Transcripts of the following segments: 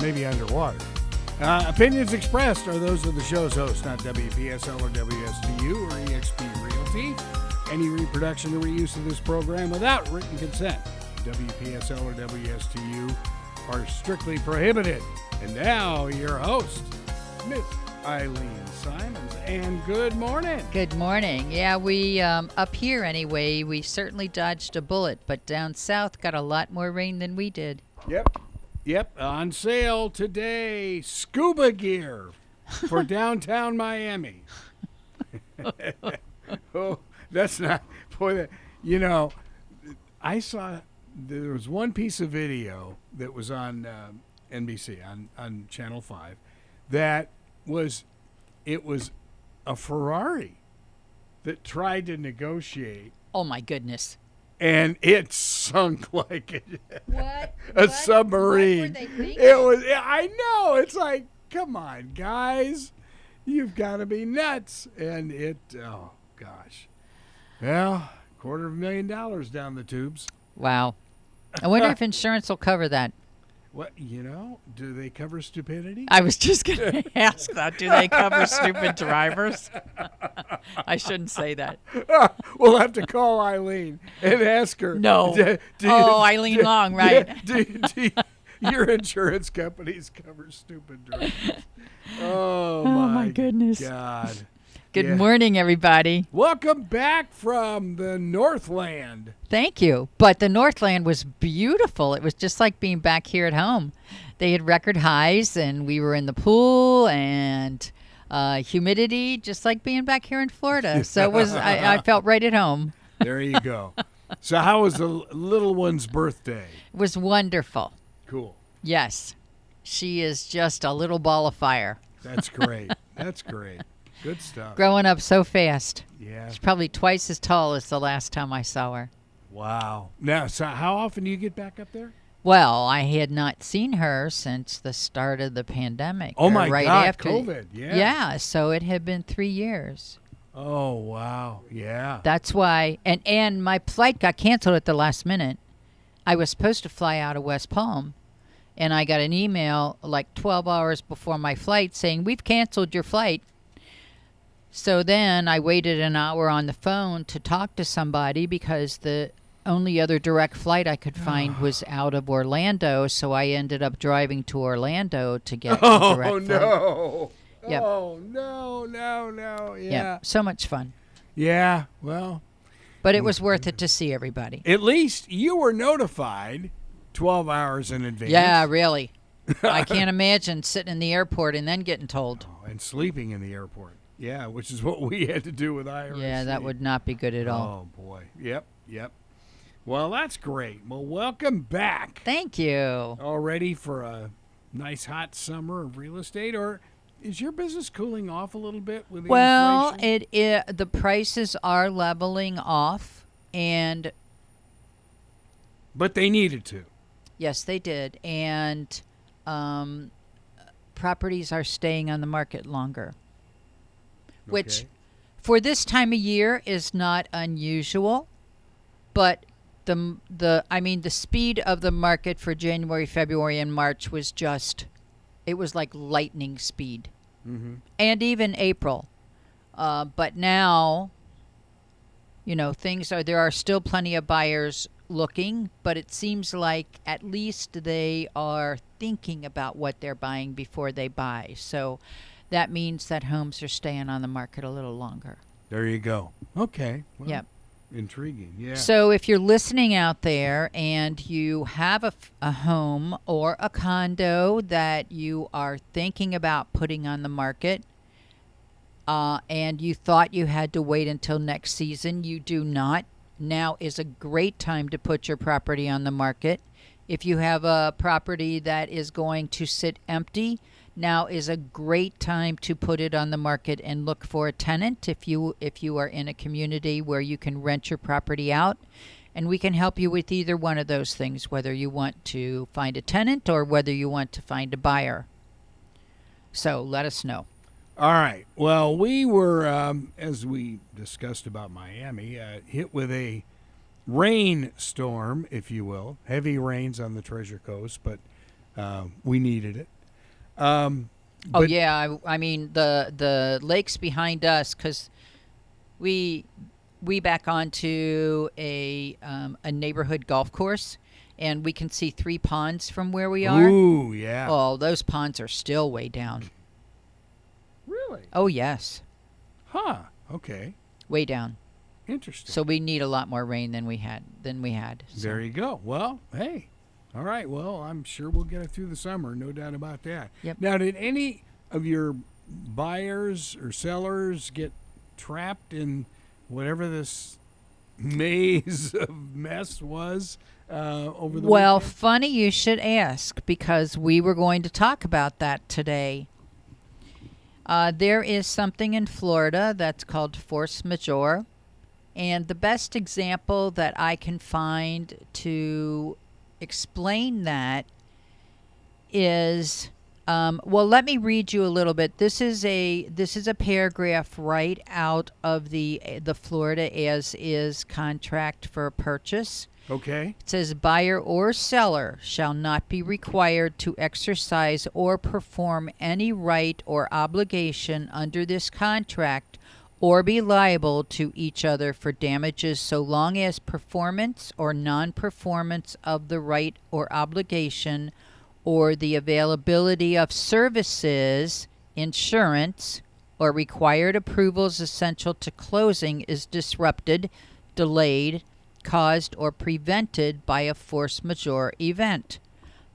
maybe underwater. Opinions expressed are those of the show's host, not WPSL or WSTU or eXP Realty. Any reproduction or reuse of this program without written consent, WPSL or WSTU, are strictly prohibited. And now, your host, Miss Eileen Simons. And good morning. Good morning. Yeah, we, up here anyway, we certainly dodged a bullet, but down south got a lot more rain than we did. Yep. On sale today, scuba gear for downtown Miami. Oh, that's not, boy, I saw, there was one piece of video that was on NBC, on Channel 5, that it was a Ferrari that tried to negotiate. Oh, my goodness. And it sunk like a submarine. What were they thinking? I know. It's like, come on, guys. You've got to be nuts. And oh, gosh. Well, $250,000 down the tubes. Wow. I wonder if insurance will cover that. What, do they cover stupidity? I was just going to ask that. Do they cover stupid drivers? I shouldn't say that. We'll have to call Eileen and ask her. No. Eileen Long, right? Do your insurance companies cover stupid drivers? Oh, my goodness. God. Good morning, everybody. Welcome back from the Northland. Thank you. But the Northland was beautiful. It was just like being back here at home. They had record highs, and we were in the pool, and humidity, just like being back here in Florida. So it was. I felt right at home. There you go. So how was the little one's birthday? It was wonderful. Cool. Yes. She is just a little ball of fire. That's great. That's great. Good stuff. Growing up so fast. Yeah. She's probably twice as tall as the last time I saw her. Wow. Now, so how often do you get back up there? Well, I had not seen her since the start of the pandemic. Oh, my right God, after. COVID, yeah. Yeah, so it had been 3 years. Oh, wow, yeah. That's why, and my flight got canceled at the last minute. I was supposed to fly out of West Palm, and I got an email like 12 hours before my flight saying, "We've canceled your flight." So then I waited an hour on the phone to talk to somebody because the only other direct flight I could find was out of Orlando. So I ended up driving to Orlando to get a direct flight. No. Yep. Oh, no. Yeah. Yep. So much fun. Yeah, well. But it was worth it to see everybody. At least you were notified 12 hours in advance. Yeah, really. I can't imagine sitting in the airport and then getting told. Oh, and sleeping in the airport. Yeah, which is what we had to do with IRC. Yeah, that would not be good at all. Oh, boy. Yep. Well, that's great. Well, welcome back. Thank you. All ready for a nice hot summer of real estate? Or is your business cooling off a little bit with the inflation? The prices are leveling off, But they needed to. Yes, they did. And properties are staying on the market longer. Which, Okay. for this time of year, is not unusual, but the speed of the market for January, February, and March was it was like lightning speed, and even April. But now, there are still plenty of buyers looking, but it seems like at least they are thinking about what they're buying before they buy. So that means that homes are staying on the market a little longer. There you go. Okay. Well, yep. Intriguing, yeah. So if you're listening out there and you have a home or a condo that you are thinking about putting on the market, and you thought you had to wait until next season, you do not. Now is a great time to put your property on the market. If you have a property that is going to sit empty, now is a great time to put it on the market and look for a tenant if you are in a community where you can rent your property out. And we can help you with either one of those things, whether you want to find a tenant or whether you want to find a buyer. So let us know. All right. Well, we were, as we discussed about Miami, hit with a rainstorm, if you will. Heavy rains on the Treasure Coast, but We needed it. Oh But- yeah, I mean the lakes behind us, because we back onto a neighborhood golf course, and we can see 3 ponds from where we are. Ooh, yeah. Oh, those ponds are still way down. Really? Oh yes, Huh. Okay. way down. Interesting. So we need a lot more rain than we had. So. There you go. Well, hey. All right. Well, I'm sure we'll get it through the summer. No doubt about that. Yep. Now, did any of your buyers or sellers get trapped in whatever this maze of mess was over the Well, weekend? funny you should ask, because we were going to talk about that today. There is something in Florida that's called force majeure. And the best example that I can find to explain that is, well, let me read you a little bit. This is a paragraph right out of the Florida as is contract for purchase. Okay. It says, buyer or seller shall not be required to exercise or perform any right or obligation under this contract or be liable to each other for damages so long as performance or non-performance of the right or obligation or the availability of services, insurance, or required approvals essential to closing is disrupted, delayed, caused, or prevented by a force majeure event.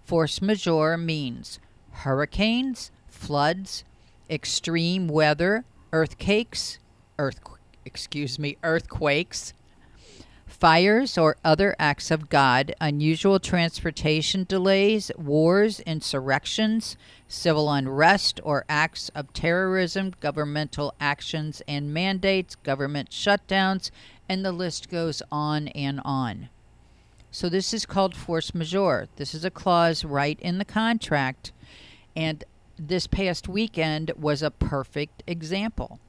Force majeure means hurricanes, floods, extreme weather, earthquakes, fires or other acts of God, unusual transportation delays, wars, insurrections, civil unrest, or acts of terrorism, governmental actions and mandates, government shutdowns, and the list goes on and on. So this is called force majeure. This is a clause right in the contract, and this past weekend was a perfect example.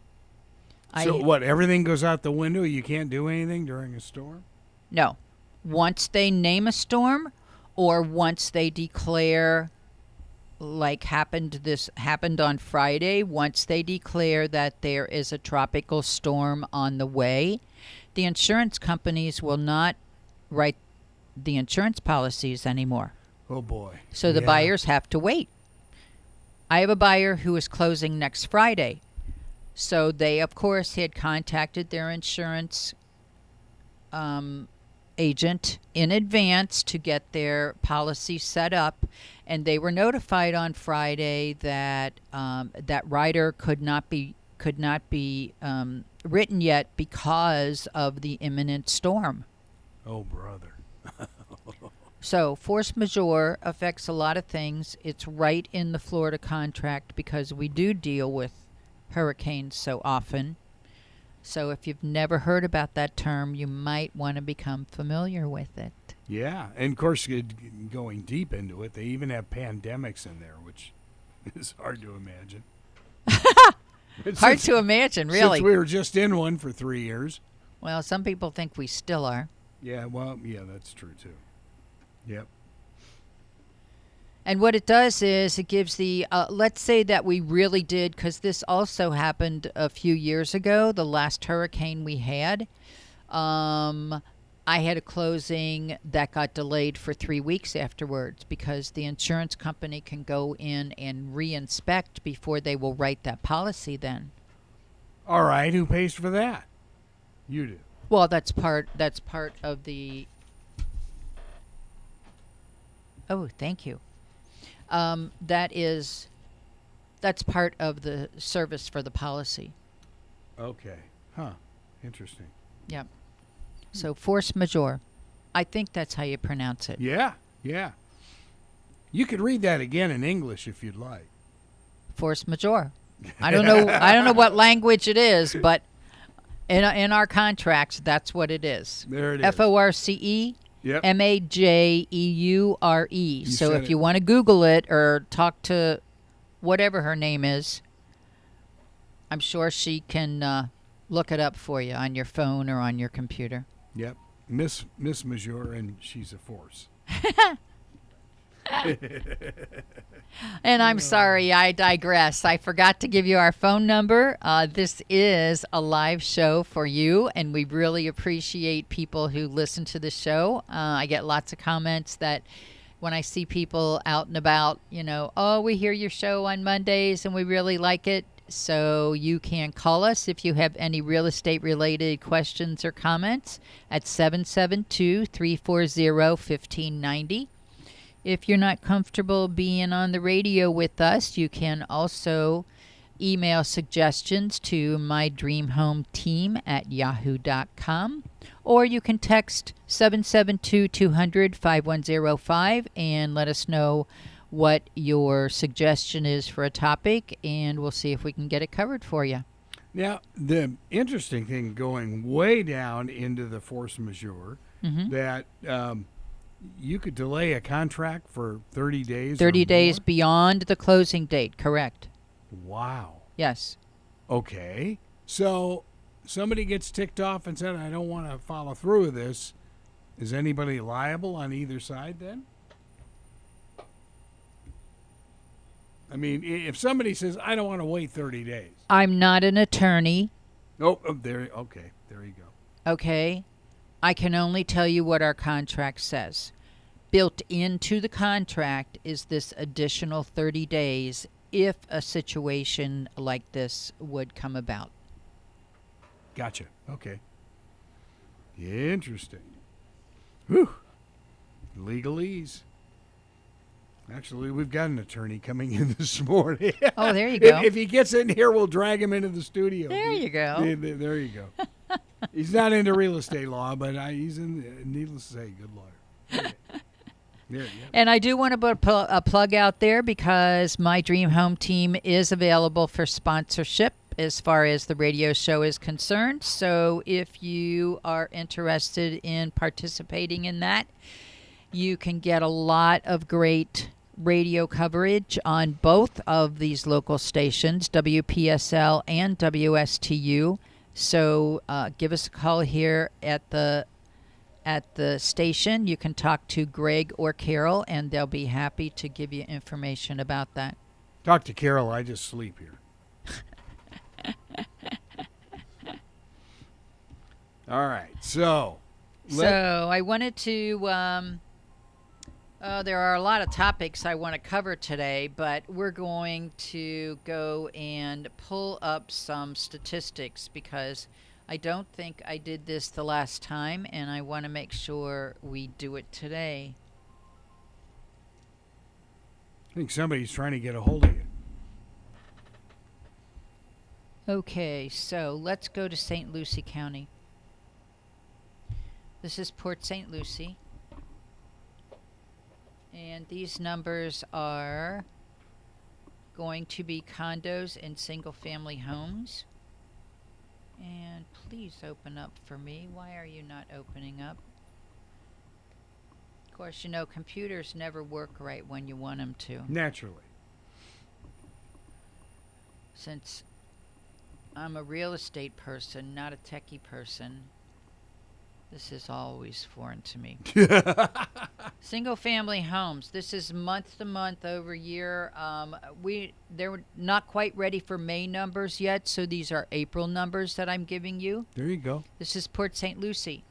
So what? Everything goes out the window? You can't do anything during a storm? No. Once they name a storm, or once they declare, like happened on Friday, once they declare that there is a tropical storm on the way, the insurance companies will not write the insurance policies anymore. Oh boy. So the buyers have to wait. I have a buyer who is closing next Friday. So they, of course, had contacted their insurance agent in advance to get their policy set up, and they were notified on Friday that that rider could not be written yet because of the imminent storm. Oh, brother. So force majeure affects a lot of things. It's right in the Florida contract because we do deal with hurricanes so often. So if you've never heard about that term, you might want to become familiar with it. Yeah, and of course, going deep into it, they even have pandemics in there, which is hard to imagine. Hard to imagine, really. Since we were just in one for 3 years. Well, some people think we still are. Yeah, well, yeah, that's true, too. Yep. And what it does is it gives the, let's say that we really did, because this also happened a few years ago, the last hurricane we had. I had a closing that got delayed for 3 weeks afterwards because the insurance company can go in and re-inspect before they will write that policy then. All right, who pays for that? You do. Well, that's part of the... Oh, thank you. That's part of the service for the policy. Okay. Huh. Interesting. Yep. So force majeure. I think that's how you pronounce it. Yeah, yeah. You could read that again in English if you'd like. Force majeure. I don't know what language it is, but in our contracts, that's what it is. There it is. FORCE. Yep. MAJEURE. So said if you want to Google it or talk to whatever her name is, I'm sure she can look it up for you on your phone or on your computer. Yep. Miss Majour, and she's a force. And I'm sorry, I digress. I forgot to give you our phone number. This is a live show for you, and we really appreciate people who listen to the show. I get lots of comments that when I see people out and about, oh, we hear your show on Mondays and we really like it. So you can call us if you have any real estate related questions or comments at 772-340-1590. If you're not comfortable being on the radio with us, you can also email suggestions to mydreamhometeam@yahoo.com, or you can text 772-200-5105 and let us know what your suggestion is for a topic, and we'll see if we can get it covered for you. Now, the interesting thing, going way down into the force majeure, that you could delay a contract for 30 days. 30 or days more? beyond the closing date, correct? Wow. Yes. Okay. So somebody gets ticked off and said, I don't want to follow through with this. Is anybody liable on either side then? I mean, if somebody says, I don't want to wait 30 days. I'm not an attorney. Oh, there you go. Okay. I can only tell you what our contract says. Built into the contract is this additional 30 days if a situation like this would come about. Gotcha. Okay. Interesting. Whew. Legalese. Actually, we've got an attorney coming in this morning. Oh, there you go. If he gets in here, we'll drag him into the studio. There you go. There you go. He's not into real estate law, but he's needless to say, good lawyer. Okay. Yeah. And I do want to put a plug out there because my Dream Home Team is available for sponsorship as far as the radio show is concerned. So if you are interested in participating in that, you can get a lot of great radio coverage on both of these local stations, WPSL and WSTU. So give us a call here at the station. You can talk to Greg or Carol, and they'll be happy to give you information about that. Talk to Carol. I just sleep here. All right. So I wanted to... there are a lot of topics I want to cover today, but we're going to go and pull up some statistics because I don't think I did this the last time, and I want to make sure we do it today. I think somebody's trying to get a hold of you. Okay, so let's go to St. Lucie County. This is Port St. Lucie. And these numbers are going to be condos and single-family homes. And please open up for me. Why are you not opening up? Of course, computers never work right when you want them to. Naturally. Since I'm a real estate person, not a techie person, this is always foreign to me. Single-family homes. This is month-to-month over year. They're not quite ready for May numbers yet, so these are April numbers that I'm giving you. There you go. This is Port St. Lucie.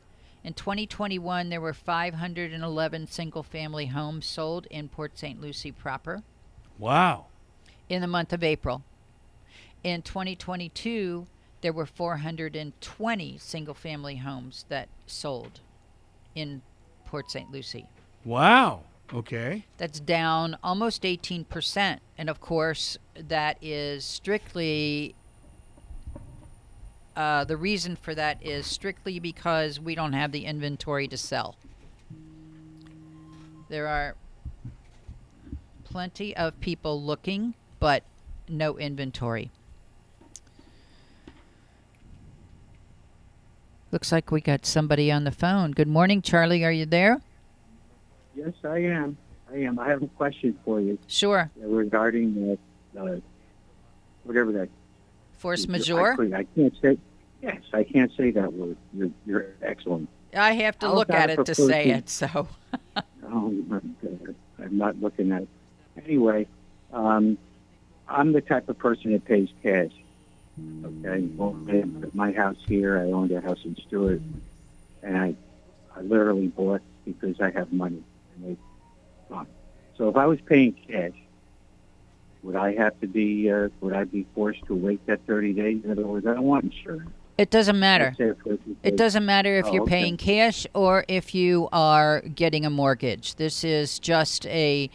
In 2021, there were 511 single-family homes sold in Port St. Lucie proper. Wow. In the month of April. In 2022, there were 420 single-family homes that sold in Port St. Lucie. Wow. Okay. That's down almost 18%. And, of course, that is strictly the reason for that is strictly because we don't have the inventory to sell. There are plenty of people looking, but no inventory. Looks like we got somebody on the phone. Good morning, Charlie. Are you there? Yes, I am. I have a question for you. Sure. Regarding whatever that... Force majeure? I can't say... Yes, I can't say that word. You're excellent. I have to look at it to say it, so... Oh, my God. I'm not looking at it. Anyway, I'm the type of person that pays cash. Okay, at my house here, I owned a house in Stewart, and I literally bought because I have money. And so if I was paying cash, would I have to be? Would I be forced to wait that 30 days? In other words, I don't want insurance. It doesn't matter. It doesn't matter if you're okay. paying cash or if you are getting a mortgage. This is just a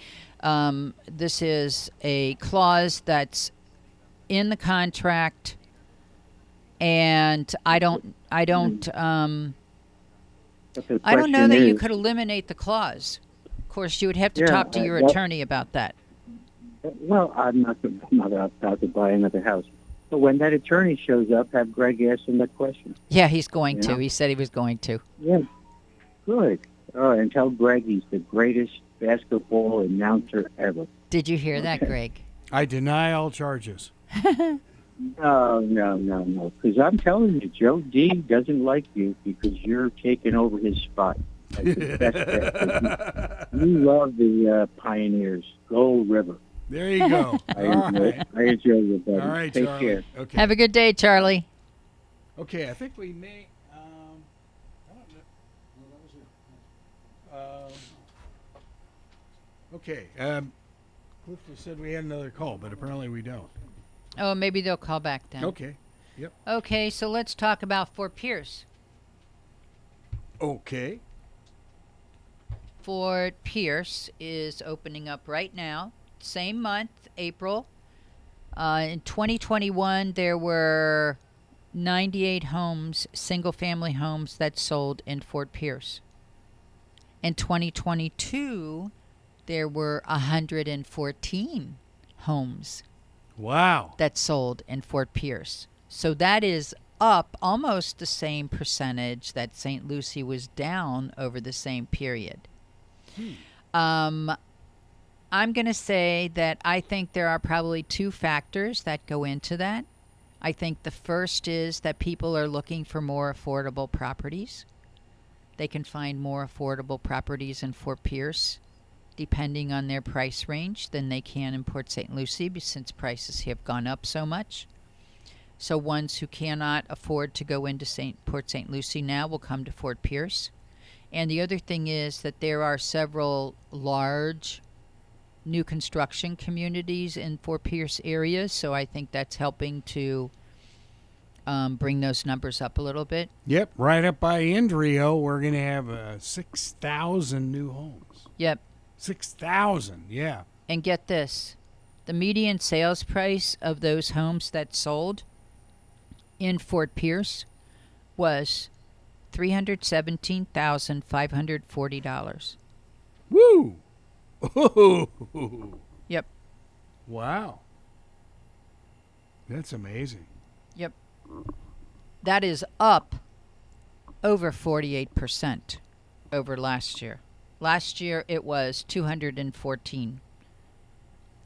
clause that's in the contract, and I don't know that you could eliminate the clause. Of course, you would have to talk to your attorney about that. Well, I'm not about to buy another house. But when that attorney shows up, have Greg ask him that question. Yeah, he's going to. He said he was going to. Yeah, good. And tell Greg he's the greatest basketball announcer ever. Did you hear that, Greg? I deny all charges. No. Because I'm telling you, Joe D doesn't like you because you're taking over his spot. As the best bet. You love the Pioneers. Go River. There you go. I enjoy you, buddy. All right, Take Charlie. care. Okay. Have a good day, Charlie. Okay, I think we may. I don't know. Okay. Clifton said we had another call, but apparently we don't. Oh, maybe they'll call back then. Okay. Yep. Okay, so let's talk about Fort Pierce. Okay. Fort Pierce is opening up right now. Same month, April. In 2021, there were 98 homes, single-family homes, that sold in Fort Pierce. In 2022, there were 114 homes. Wow. That sold in Fort Pierce. So that is up almost the same percentage that St. Lucie was down over the same period. I'm going to say that I think there are probably two factors that go into that. I think the first is that people are looking for more affordable properties. They can find more affordable properties in Fort Pierce, depending on their price range, than they can in Port St. Lucie, since prices have gone up so much. So ones who cannot afford to go into Port St. Lucie now will come to Fort Pierce. And the other thing is that there are several large new construction communities in Fort Pierce area, so I think that's helping to bring those numbers up a little bit. Yep, right up by Indrio, we're going to have 6,000 new homes. Yep. 6,000, yeah. And get this, the median sales price of those homes that sold in Fort Pierce was $317,540. Woo! Ooh. Yep. Wow. That's amazing. Yep. That is up over 48% over last year. Last year it was 214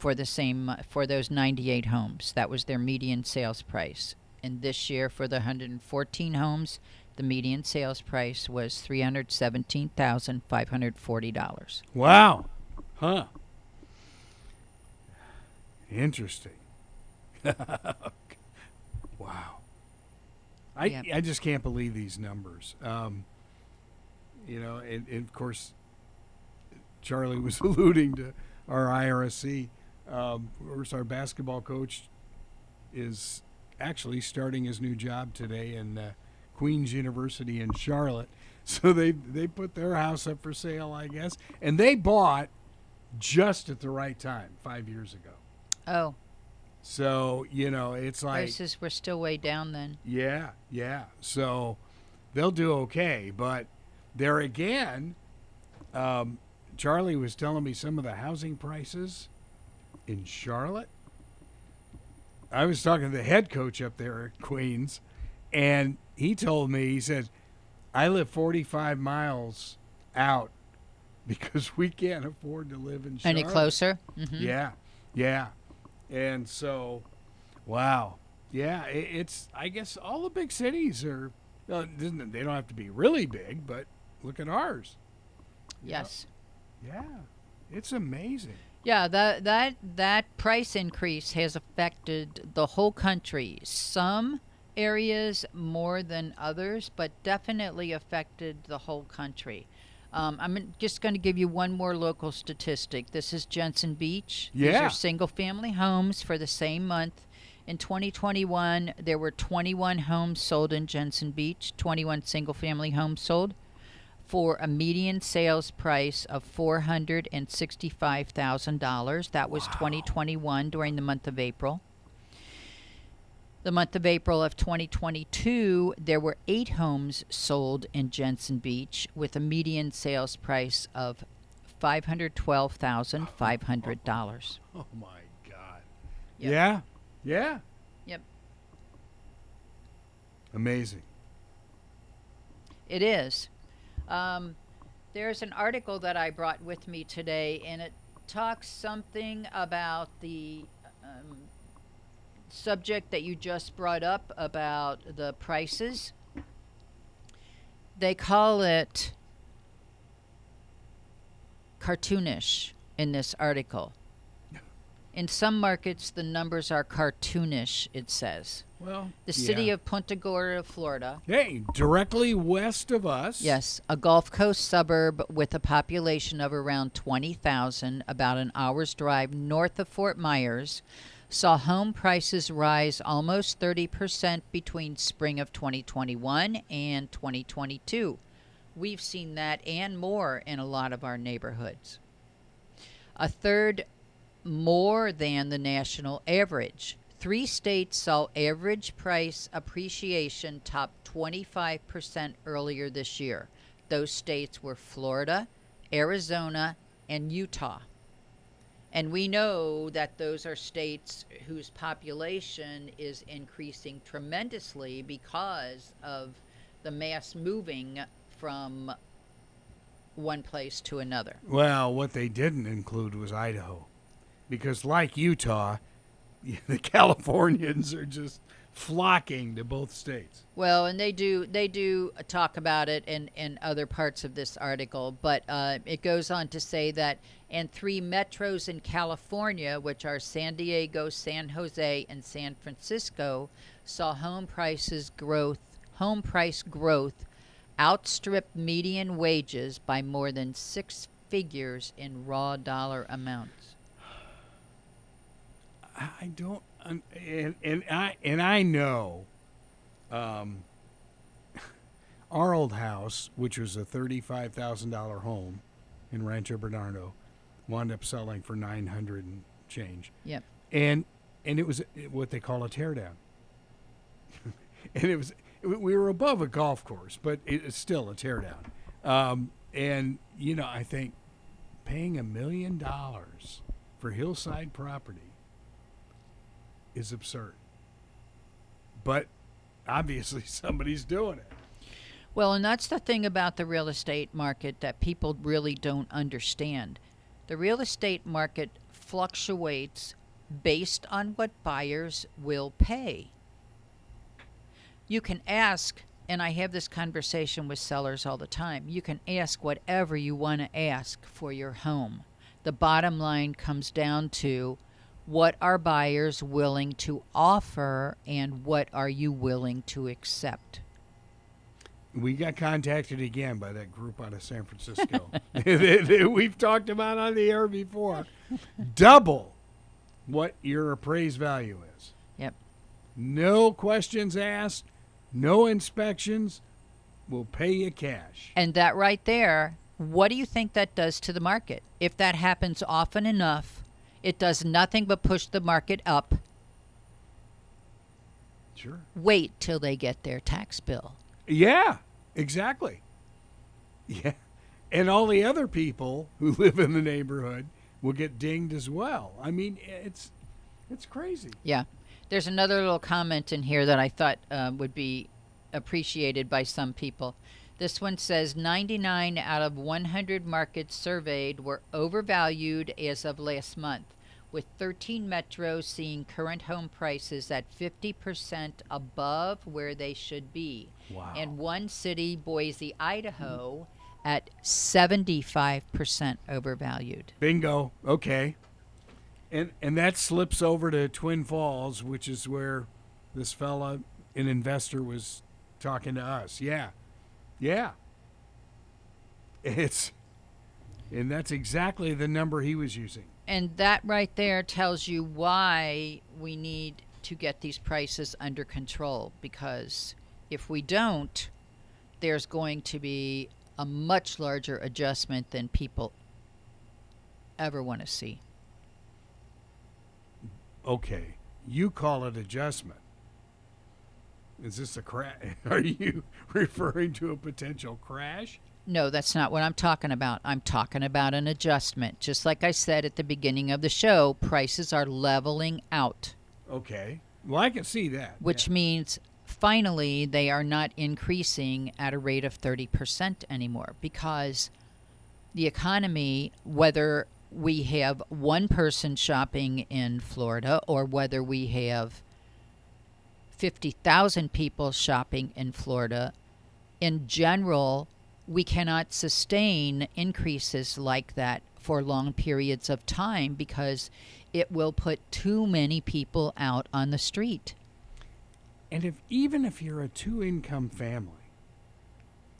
for those 98 homes. That was their median sales price. And this year for the 114 homes, the median sales price was $317,540. Wow. Huh. Interesting. Wow. I just can't believe these numbers. And of course, Charlie was alluding to our IRSC. Of course, our basketball coach is actually starting his new job today in Queen's University in Charlotte. So they put their house up for sale, I guess. And they bought just at the right time 5 years ago. Oh. So, it's like... Prices were still way down then. Yeah. So they'll do okay. But there again, Charlie was telling me some of the housing prices in Charlotte. I was talking to the head coach up there at Queens, and he told me, he said, I live 45 miles out because we can't afford to live in Charlotte. Any closer? Mm-hmm. Yeah. And so, wow. Yeah, it's, I guess all the big cities are, they don't have to be really big, but look at ours. Yes. Yeah. It's amazing. Yeah, that price increase has affected the whole country. Some areas more than others, but definitely affected the whole country. I'm just going to give you one more local statistic. This is Jensen Beach. These Yeah. are single-family homes for the same month. In 2021, there were 21 homes sold in Jensen Beach, 21 single-family homes sold, for a median sales price of $465,000. That was 2021 during the month of April. The month of April of 2022, there were 8 homes sold in Jensen Beach with a median sales price of $512,500. Oh my God. Yep. Yeah. Yeah. Yep, Amazing. it is. There's an article that I brought with me today, and it talks something about the subject that you just brought up about the prices. They call it cartoonish in this article. In some markets, the numbers are cartoonish, it says. Well, The city yeah. of Punta Gorda, Florida. Hey, directly west of us. Yes, a Gulf Coast suburb with a population of around 20,000, about an hour's drive north of Fort Myers, saw home prices rise almost 30% between spring of 2021 and 2022. We've seen that and more in a lot of our neighborhoods. A third more than the national average. 3 states saw average price appreciation top 25% earlier this year. Those states were Florida, Arizona, and Utah. And we know that those are states whose population is increasing tremendously because of the mass moving from one place to another. Well, what they didn't include was Idaho. Because like Utah, the Californians are just flocking to both states. Well, and they do talk about it in other parts of this article, but it goes on to say that in 3 metros in California, which are San Diego, San Jose, and San Francisco, saw home price growth outstrip median wages by more than 6 figures in raw dollar amounts. I don't, and I know, our old house, which was a $35,000 home in Rancho Bernardo, wound up selling for $900 and change. Yep. And it was what they call a teardown. And we were above a golf course, but it's still a teardown. And I think paying $1 million for hillside property is absurd. But obviously somebody's doing it. Well, and that's the thing about the real estate market that people really don't understand. The real estate market fluctuates based on what buyers will pay. You can ask, and I have this conversation with sellers all the time, you can ask whatever you want to ask for your home. The bottom line comes down to what are buyers willing to offer and what are you willing to accept? We got contacted again by that group out of San Francisco. We've talked about on the air before. Double what your appraised value is. Yep. No questions asked, no inspections. We'll pay you cash. And that right there, what do you think that does to the market? If that happens often enough, it does nothing but push the market up. Sure. Wait till they get their tax bill. Yeah, exactly. Yeah. And all the other people who live in the neighborhood will get dinged as well. I mean, it's crazy. Yeah. There's another little comment in here that I thought would be appreciated by some people. This one says 99 out of 100 markets surveyed were overvalued as of last month, with 13 metros seeing current home prices at 50% above where they should be. Wow. And one city, Boise, Idaho, at 75% overvalued. Bingo. Okay. And that slips over to Twin Falls, which is where this fella, an investor, was talking to us. Yeah. Yeah. And that's exactly the number he was using. And that right there tells you why we need to get these prices under control, because if we don't, there's going to be a much larger adjustment than people ever want to see. Okay. You call it adjustment. Is this a crash? Are you referring to a potential crash? No, that's not what I'm talking about. I'm talking about an adjustment. Just like I said at the beginning of the show, prices are leveling out. Okay. Well, I can see that. Which means finally they are not increasing at a rate of 30% anymore, because the economy, whether we have one person shopping in Florida or whether we have 50,000 people shopping in Florida, in general, we cannot sustain increases like that for long periods of time, because it will put too many people out on the street. And even if you're a two-income family,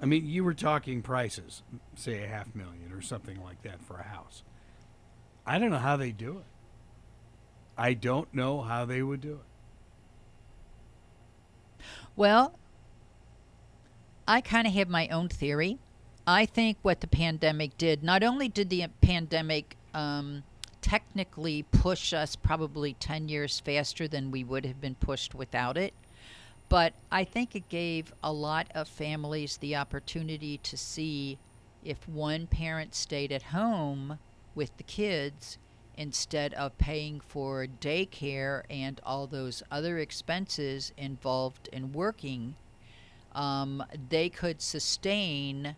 I mean, you were talking prices, say $500,000 or something like that for a house. I don't know how they do it. I don't know how they would do it. Well, I kind of have my own theory. I think what the pandemic did, not only did the pandemic technically push us probably 10 years faster than we would have been pushed without it, but I think it gave a lot of families the opportunity to see if one parent stayed at home with the kids instead of paying for daycare and all those other expenses involved in working, they could sustain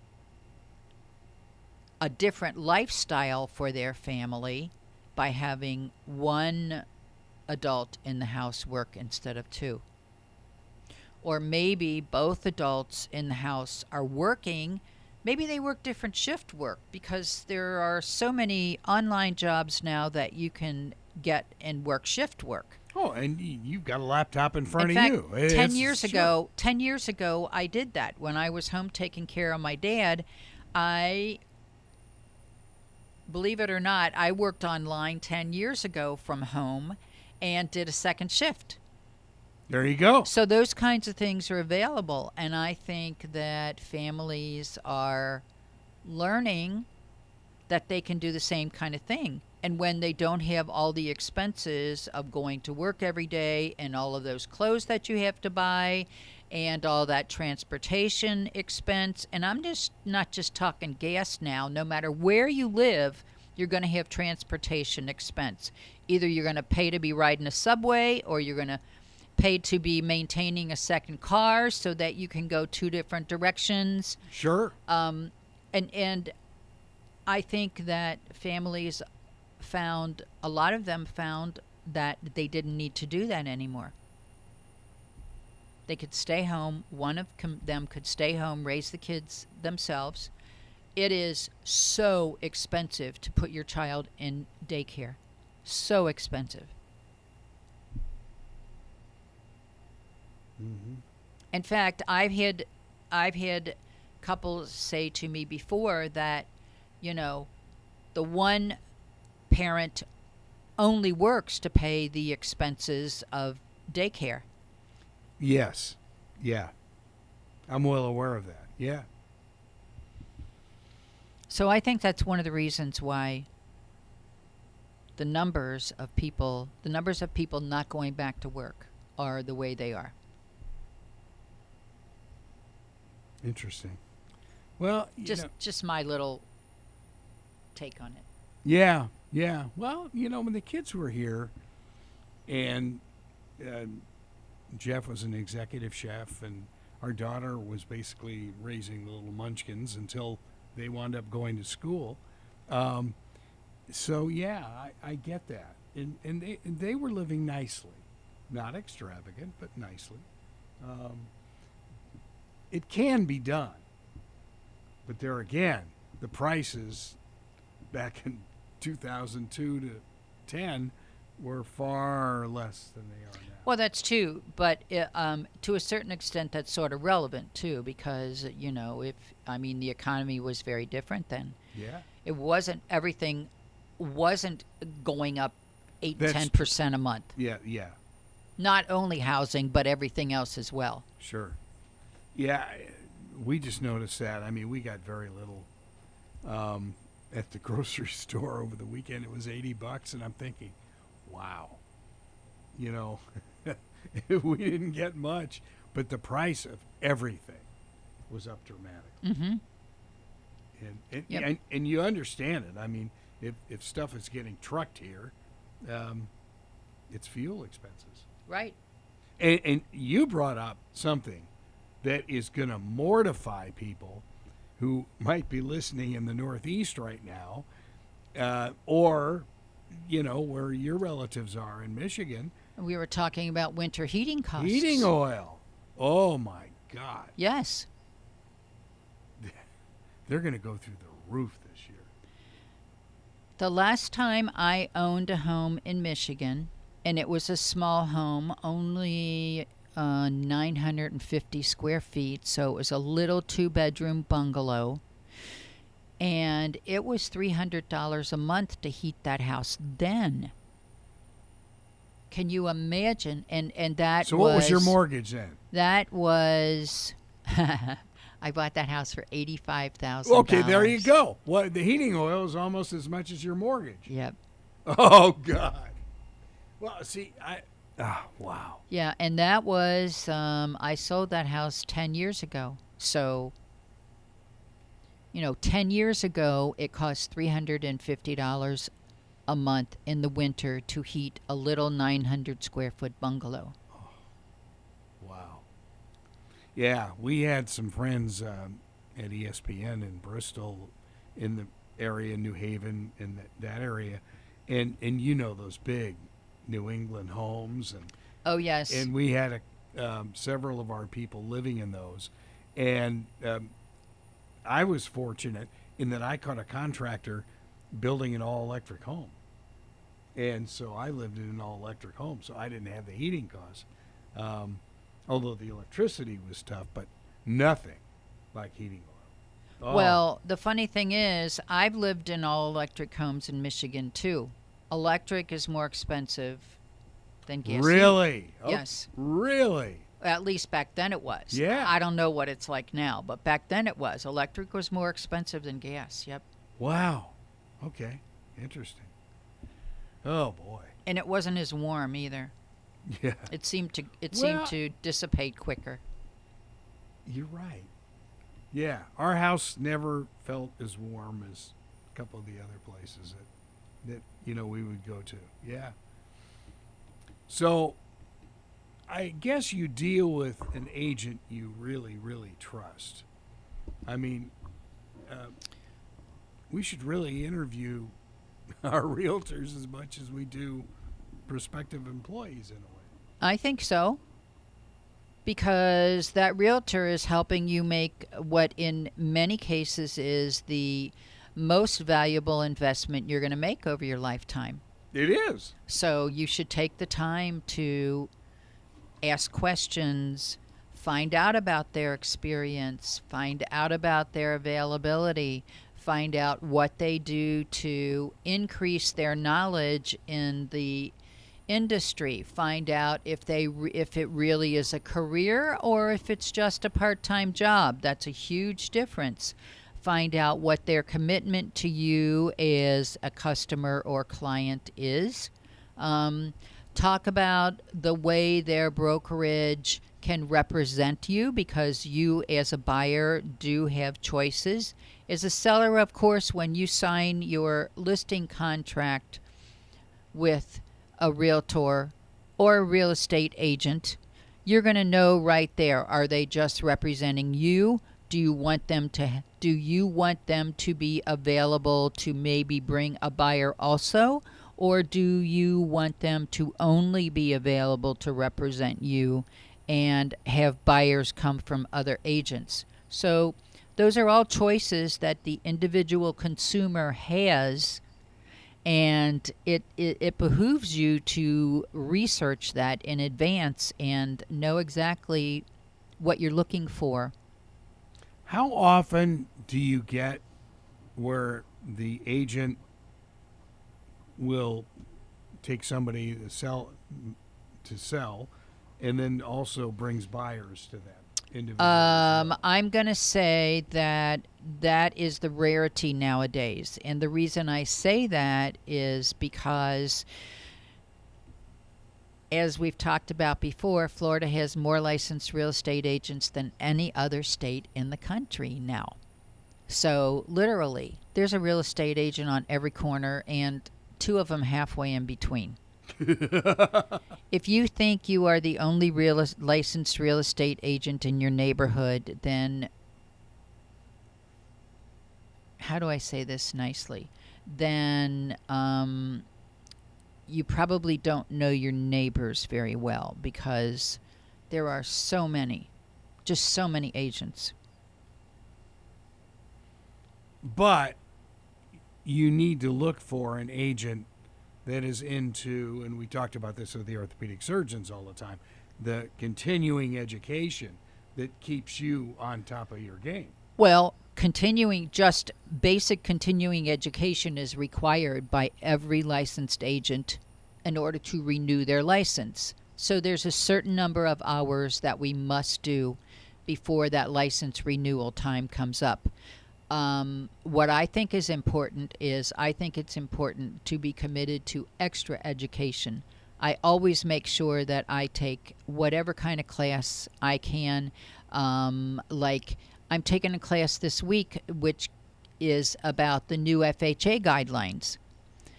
a different lifestyle for their family by having one adult in the house work instead of two. Or maybe both adults in the house are working. Maybe they work different shift work, because there are so many online jobs now that you can get and work shift work. Oh, and you've got a laptop in front In of fact, you. 10 years ago, 10 years ago, I did that. When I was home taking care of my dad, believe it or not, I worked online 10 years ago from home and did a second shift. There you go. So those kinds of things are available, and I think that families are learning that they can do the same kind of thing. And when they don't have all the expenses of going to work every day and all of those clothes that you have to buy and all that transportation expense, and I'm just not just talking gas now, no matter where you live, you're going to have transportation expense. Either you're going to pay to be riding a subway, or you're going to pay to be maintaining a second car so that you can go two different directions. Sure. And I think that families found, a lot of them found that they didn't need to do that anymore. They could stay home. One of them could stay home, raise the kids themselves. It is so expensive to put your child in daycare. So expensive. Mm-hmm. In fact, I've had couples say to me before that, you know, the one parent only works to pay the expenses of daycare. Yes. Yeah. I'm well aware of that. Yeah. So I think that's one of the reasons why the numbers of people not going back to work are the way they are. Interesting. Well, just my little take on it. Yeah, yeah. Well, when the kids were here, and Jeff was an executive chef, and our daughter was basically raising the little munchkins until they wound up going to school. So yeah, I get that, and they were living nicely, not extravagant, but nicely. It can be done, But there again, the prices back in 2002 to 10 were far less than they are now. Well, that's true, but to a certain extent, that's sort of relevant too, because the economy was very different then. Yeah. It wasn't everything wasn't going up 8-10% a month. Yeah, yeah. Not only housing, but everything else as well. Sure. Yeah, we just noticed that. I mean, we got very little at the grocery store over the weekend. It was $80, and I'm thinking, wow, we didn't get much, but the price of everything was up dramatically. Mm-hmm. And you understand it. I mean, if stuff is getting trucked here, it's fuel expenses. Right. And you brought up something that is going to mortify people who might be listening in the Northeast right now, or, where your relatives are in Michigan. We were talking about winter heating costs. Heating oil. Oh, my God. Yes. They're going to go through the roof this year. The last time I owned a home in Michigan, and it was a small home, only 950 square feet, so it was a little 2-bedroom bungalow, and it was $300 a month to heat that house then. Can you imagine? And that So what was your mortgage then? That was I bought that house for $85,000. Okay, there you go. Well, the heating oil is almost as much as your mortgage. Yep. Oh, God. Well, see, wow. Yeah, and that was, I sold that house 10 years ago. So, 10 years ago, it cost $350 a month in the winter to heat a little 900 square foot bungalow. Oh, wow. Yeah, we had some friends at ESPN in Bristol, in the area, New Haven, in that area, and those big New England homes, and oh yes, and we had several of our people living in those, and I was fortunate in that I caught a contractor building an all-electric home, and so I lived in an all-electric home, so I didn't have the heating costs, although the electricity was tough, but nothing like heating oil. Oh. Well, the funny thing is, I've lived in all-electric homes in Michigan too. Electric is more expensive than gas. Really? Yes. Really? At least back then it was. Yeah. I don't know what it's like now, but back then it was. Electric was more expensive than gas. Yep. Wow. Okay. Interesting. Oh boy. And it wasn't as warm either. Yeah. It seemed to dissipate quicker. You're right. Yeah. Our house never felt as warm as a couple of the other places that we would go to. Yeah. So I guess you deal with an agent you really, really trust. I mean, we should really interview our realtors as much as we do prospective employees in a way. I think so. Because that realtor is helping you make what in many cases is the most valuable investment you're going to make over your lifetime. It is. So you should take the time to ask questions, find out about their experience, find out about their availability, find out what they do to increase their knowledge in the industry, find out if it really is a career or if it's just a part-time job. That's a huge difference. Find out what their commitment to you as a customer or client is. Talk about the way their brokerage can represent you, because you as a buyer do have choices. As a seller, of course, when you sign your listing contract with a realtor or a real estate agent, you're going to know right there, are they just representing you? Do you want them to be available to maybe bring a buyer also? Or do you want them to only be available to represent you and have buyers come from other agents? So Those are all choices that the individual consumer has, and it behooves you to research that in advance and know exactly what you're looking for. How often do you get where the agent will take somebody to sell and then also brings buyers to that individual as well? I'm going to say that that is the rarity nowadays. And the reason I say that is because, as we've talked about before, Florida has more licensed real estate agents than any other state in the country now. So literally, there's a real estate agent on every corner and two of them halfway in between. If you think you are the only licensed real estate agent in your neighborhood, then how do I say this nicely? Then you probably don't know your neighbors very well, because there are so many, just so many agents. But you need to look for an agent that is into, and we talked about this with the orthopedic surgeons all the time, the continuing education that keeps you on top of your game. Well, just basic continuing education is required by every licensed agent in order to renew their license. So there's a certain number of hours that we must do before that license renewal time comes up. What I think is important is I think it's important to be committed to extra education. I always make sure that I take whatever kind of class I can. Like I'm taking a class this week, which is about the new FHA guidelines.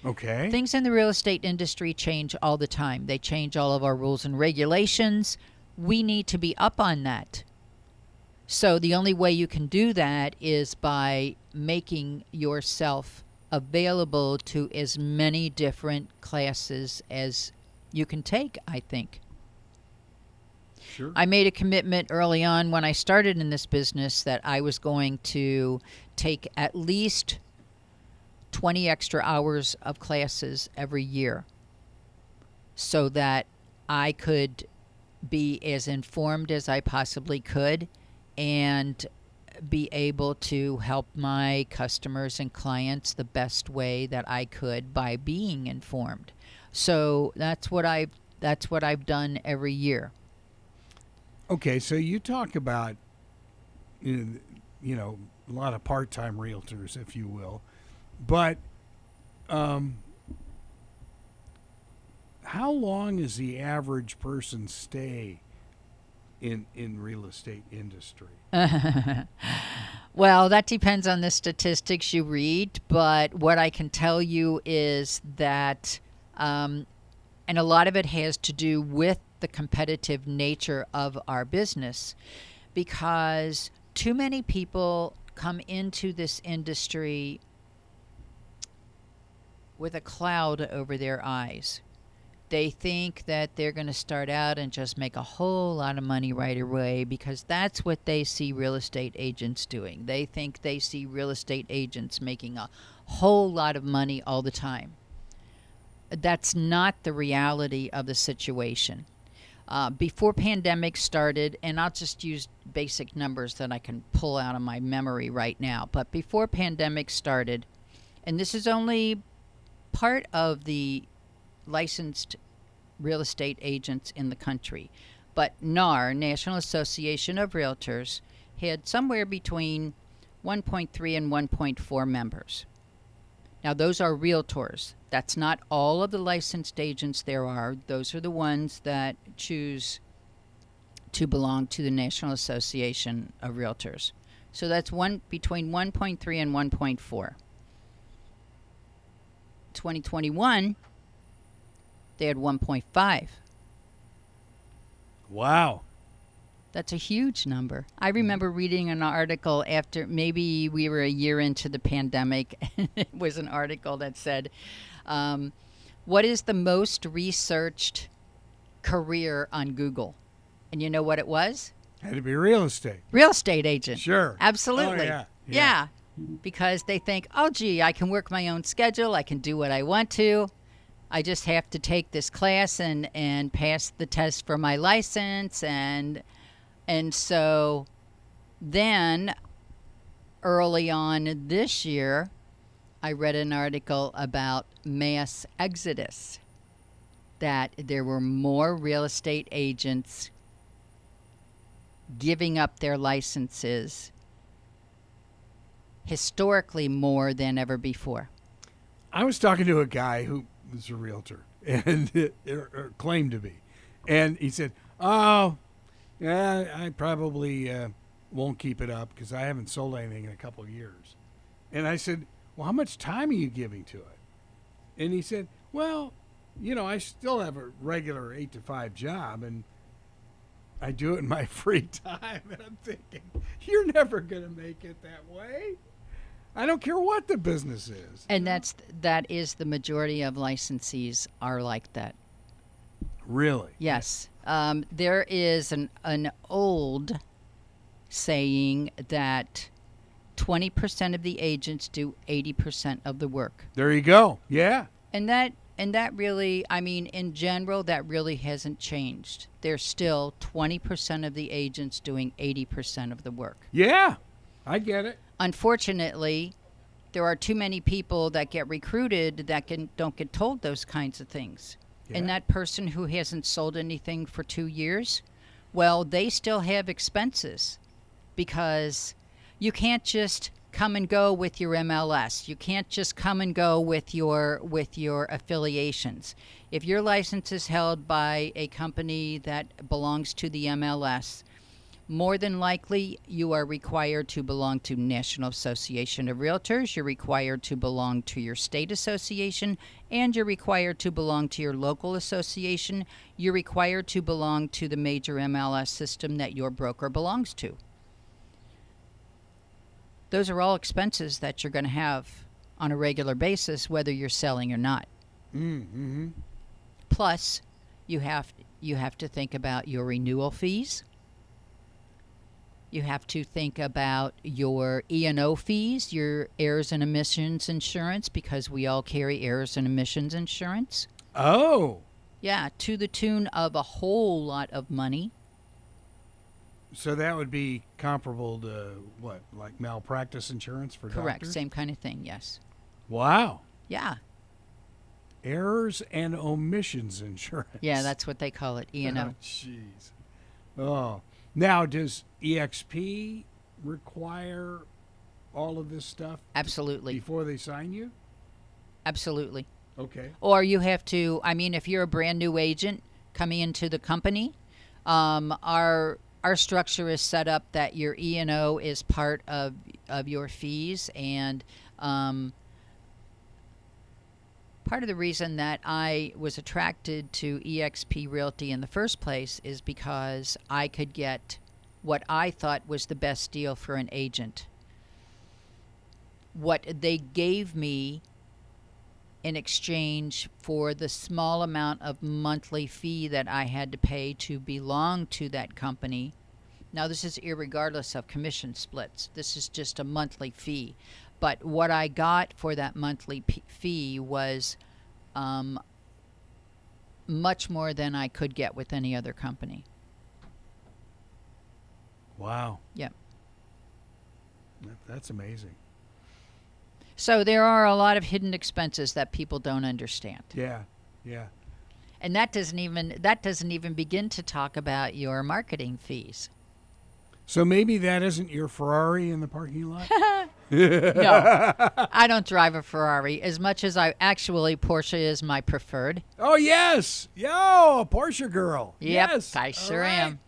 Okay. Things in the real estate industry change all the time. They change all of our rules and regulations. We need to be up on that. So the only way you can do that is by making yourself available to as many different classes as you can take, I think. Sure. I made a commitment early on when I started in this business that I was going to take at least 20 extra hours of classes every year so that I could be as informed as I possibly could and be able to help my customers and clients the best way that I could by being informed. So that's what I've done every year. Okay, so you talk about you know a lot of part-time realtors, if you will, but how long is the average person stay in real estate industry? Well, that depends on the statistics you read, but what I can tell you is that, and a lot of it has to do with the competitive nature of our business, because too many people come into this industry with a cloud over their eyes. They think that they're going to start out and just make a whole lot of money right away, because that's what they see real estate agents doing. They think they see real estate agents making a whole lot of money all the time. That's not the reality of the situation. Before pandemic started, and I'll just use basic numbers that I can pull out of my memory right now, but before pandemic started, and this is only part of the licensed real estate agents in the country, but NAR, National Association of Realtors, had somewhere between 1.3 and 1.4 members. Now, those are realtors. That's not all of the licensed agents there are. Those are the ones that choose to belong to the National Association of Realtors. So that's between 1.3 and 1.4. 2021, they had 1.5. Wow. That's a huge number. I remember reading an article after maybe we were a year into the pandemic. It was an article that said, what is the most researched career on Google? And you know what it was? Had to be real estate. Real estate agent. Sure. Absolutely. Oh, yeah. Yeah. Because they think, oh, gee, I can work my own schedule. I can do what I want to. I just have to take this class and pass the test for my license. And so then early on this year, I read an article about mass exodus, that there were more real estate agents giving up their licenses, historically more than ever before. I was talking to a guy who was a realtor and or claimed to be. And he said, oh, yeah, I probably won't keep it up because I haven't sold anything in a couple of years. And I said, well, how much time are you giving to it? And he said, well, I still have a regular 8 to 5 job, and I do it in my free time. And I'm thinking, you're never going to make it that way. I don't care what the business is. And that is the majority of licensees are like that. Really? Yes. There is an old saying that 20% of the agents do 80% of the work. There you go. Yeah. And that really, I mean, in general, that really hasn't changed. There's still 20% of the agents doing 80% of the work. Yeah, I get it. Unfortunately, there are too many people that get recruited that don't get told those kinds of things. Yeah. And that person who hasn't sold anything for 2 years, well, they still have expenses, because you can't just come and go with your MLS. You can't just come and go with your affiliations. If your license is held by a company that belongs to the MLS, more than likely you are required to belong to National Association of Realtors, you're required to belong to your state association, and you're required to belong to your local association. You're required to belong to the major MLS system that your broker belongs to. Those are all expenses that you're going to have on a regular basis, whether you're selling or not. Mm-hmm. Plus, you have to think about your renewal fees. You have to think about your E&O fees, your errors and omissions insurance, because we all carry errors and omissions insurance. Oh. Yeah, to the tune of a whole lot of money. So that would be comparable to what, like malpractice insurance for Correct, doctors? same kind of thing, yes. Wow. Yeah. Errors and omissions insurance. Yeah, that's what they call it, E&O. Oh, jeez. Oh. Now, does eXP require all of this stuff Absolutely. before they sign you? Absolutely. Okay. Or you have to, I mean, if you're a brand new agent coming into the company, our structure is set up that your E&O is part of your fees, and part of the reason that I was attracted to eXP Realty in the first place is because I could get what I thought was the best deal for an agent. What they gave me in exchange for the small amount of monthly fee that I had to pay to belong to that company. Now, this is irregardless of commission splits. This is just a monthly fee. But what I got for that monthly fee was much more than I could get with any other company. Wow. Yep. That's amazing. So there are a lot of hidden expenses that people don't understand. Yeah. Yeah. And that doesn't even begin to talk about your marketing fees. So maybe that isn't your Ferrari in the parking lot? No, I don't drive a Ferrari as much as Porsche is my preferred. Oh, yes. Yo, a Porsche girl. Yep, Yes. I sure All right. am.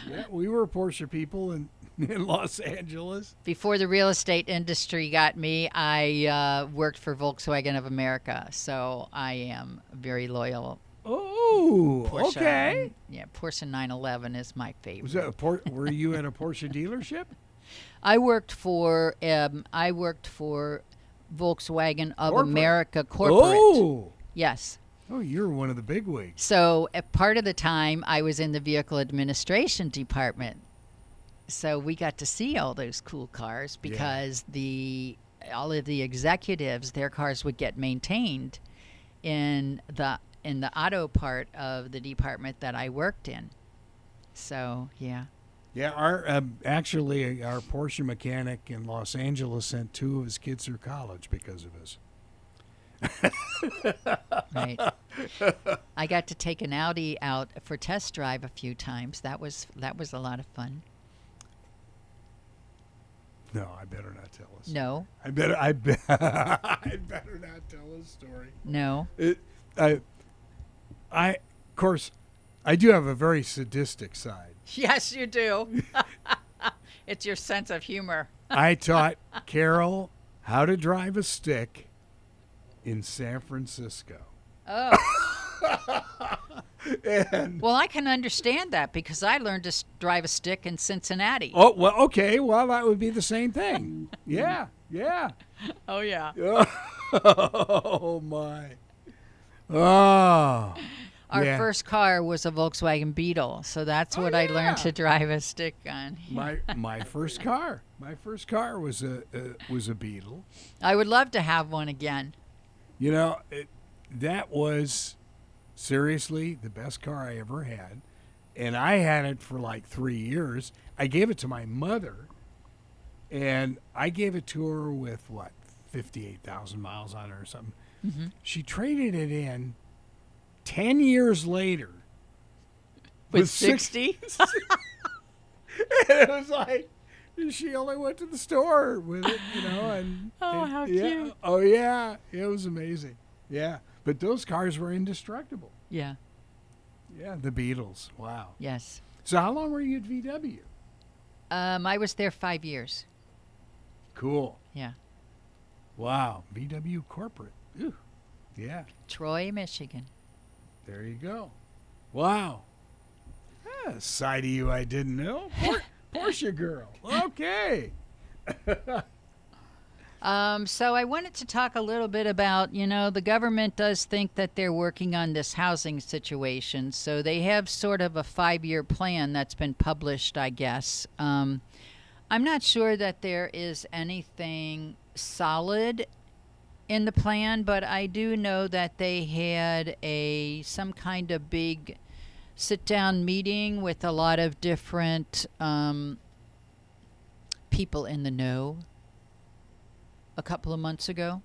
Yeah, we were Porsche people in Los Angeles. Before the real estate industry got me, I worked for Volkswagen of America, so I am very loyal. Oh, Porsche, okay. Yeah, Porsche 911 is my favorite. Was that were you at a Porsche dealership? I worked for Volkswagen of Corporate. America corporate. Oh. Yes. Oh, you're one of the big wigs. So part of the time I was in the vehicle administration department. So we got to see all those cool cars because all of the executives, their cars would get maintained in the auto part of the department that I worked in. So yeah. Yeah, our actually our Porsche mechanic in Los Angeles sent 2 of his kids through college because of us. Right. I got to take an Audi out for test drive a few times. That was a lot of fun. No, I better not tell us. No. I better not tell a story. No. Of course, I do have a very sadistic side. Yes, you do. It's your sense of humor. I taught Carol how to drive a stick in San Francisco. Oh. And Well, I can understand that because I learned to drive a stick in Cincinnati. oh, well, okay. Well, that would be the same thing. Yeah, yeah. Oh yeah. Oh, my. Oh. Our yeah. first car was a Volkswagen Beetle, so that's what I learned yeah. to drive a stick on. My first car. My first car was a Beetle. I would love to have one again. You know, that was seriously the best car I ever had. And I had it for like 3 years. I gave it to my mother, and I gave it to her with, 58,000 miles on it or something. Mm-hmm. She traded it in 10 years later. With 60? And it was like, she only went to the store with it, and How yeah. cute. Oh yeah, it was amazing. Yeah, but those cars were indestructible. Yeah. Yeah, the Beatles. Wow. Yes. So how long were you at VW? I was there 5 years. Cool. Yeah. Wow. VW corporate. Ooh. Yeah. Troy, Michigan. There you go. Wow. A side of you I didn't know. Porsche girl. Okay. So I wanted to talk a little bit about, the government does think that they're working on this housing situation. So they have sort of a 5-year plan that's been published, I guess. I'm not sure that there is anything solid in the plan, but I do know that they had some kind of big sit-down meeting with a lot of different people in the know a couple of months ago.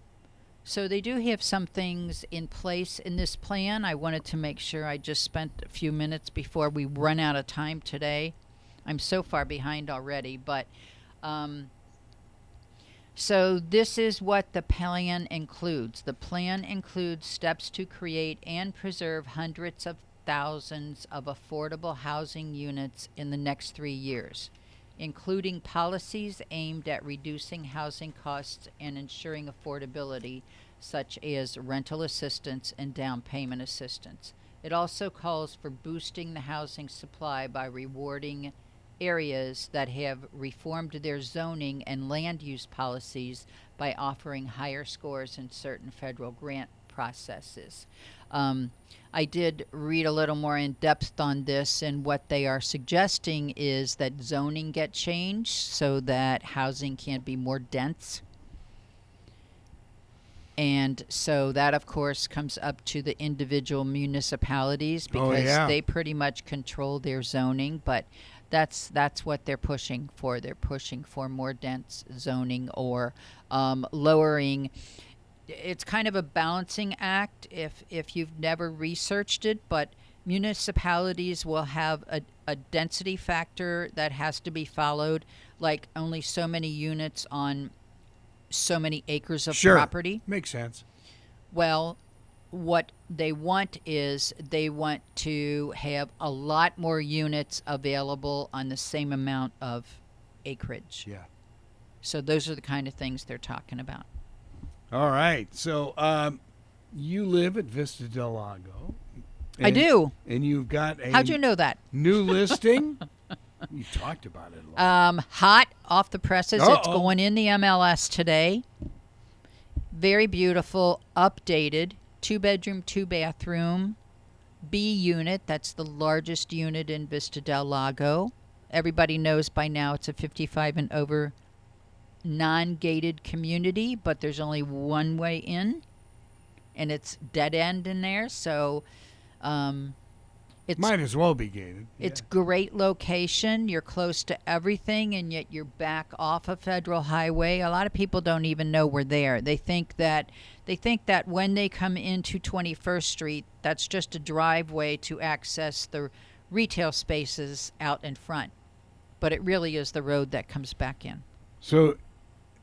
So they do have some things in place in this plan. I wanted to make sure I just spent a few minutes before we run out of time today. I'm so far behind already, but so this is what the plan includes. The plan includes steps to create and preserve hundreds of thousands of affordable housing units in the next 3 years, including policies aimed at reducing housing costs and ensuring affordability, such as rental assistance and down payment assistance. It also calls for boosting the housing supply by rewarding areas that have reformed their zoning and land use policies by offering higher scores in certain federal grant processes. I did read a little more in depth on this, and what they are suggesting is that zoning get changed so that housing can be more dense. And so that, of course, comes up to the individual municipalities because they pretty much control their zoning, but that's what they're pushing for. They're pushing for more dense zoning or lowering. It's kind of a balancing act if you've never researched it, but municipalities will have a density factor that has to be followed, like only so many units on so many acres of property. Makes sense. Well, what they want is they want to have a lot more units available on the same amount of acreage. Yeah. So those are the kind of things they're talking about. All right. So you live at Vista Del Lago. I do. And you've got a How'd you know that? new listing. You talked about it a lot. Hot off the presses. Uh-oh. It's going in the MLS today. Very beautiful, updated, 2-bedroom, 2-bathroom, B unit. That's the largest unit in Vista Del Lago. everybody knows by now it's a 55 and over non-gated community, but there's only one way in, and it's dead end in there. So it's Might as well be gated. it's great location. You're close to everything, and yet you're back off a federal highway. A lot of people don't even know we're there. They think that when they come into 21st Street, that's just a driveway to access the retail spaces out in front. But it really is the road that comes back in. So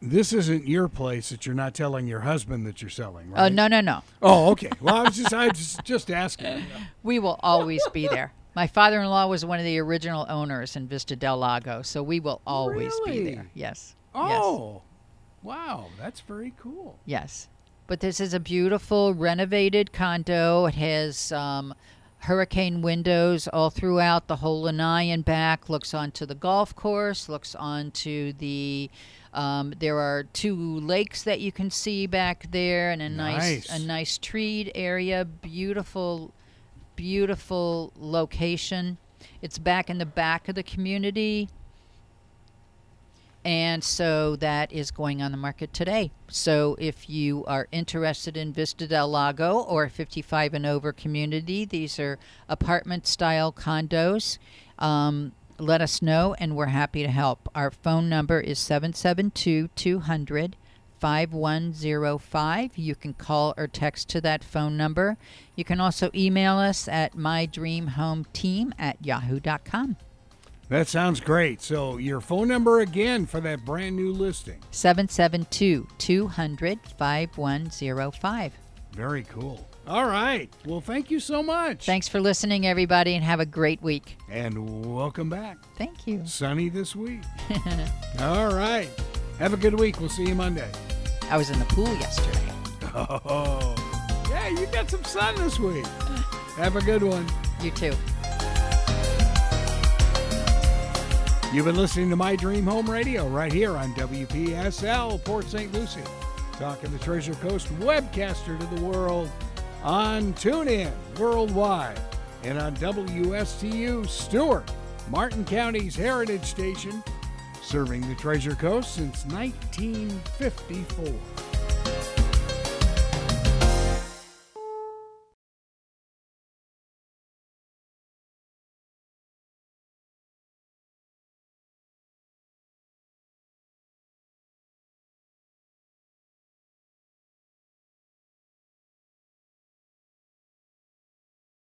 this isn't your place that you're not telling your husband that you're selling, right? No. Oh, okay. Well, I was just asking. We will always be there. My father-in-law was one of the original owners in Vista del Lago, so we will always be Really? there. Yes. Oh, wow. That's very cool. Yes. But this is a beautiful renovated condo. It has hurricane windows all throughout the whole lanai and back. Looks onto the golf course. Looks onto the. There are 2 lakes that you can see back there, and a nice treed area. Beautiful location. It's back in the back of the community. And so that is going on the market today. So if you are interested in Vista del Lago or a 55 and over community, these are apartment-style condos. Let us know, and we're happy to help. Our phone number is 772-200-5105. You can call or text to that phone number. You can also email us at mydreamhometeam@yahoo.com. That sounds great. So your phone number again for that brand new listing. 772-200-5105. Very cool. All right. Well, thank you so much. Thanks for listening, everybody, and have a great week. And welcome back. Thank you. Sunny this week. All right. Have a good week. We'll see you Monday. I was in the pool yesterday. Oh, yeah, you got some sun this week. Have a good one. You too. You've been listening to My Dream Home Radio right here on WPSL Port St. Lucie. Talking the Treasure Coast, webcaster to the world on TuneIn worldwide and on WSTU Stewart, Martin County's heritage station, serving the Treasure Coast since 1954.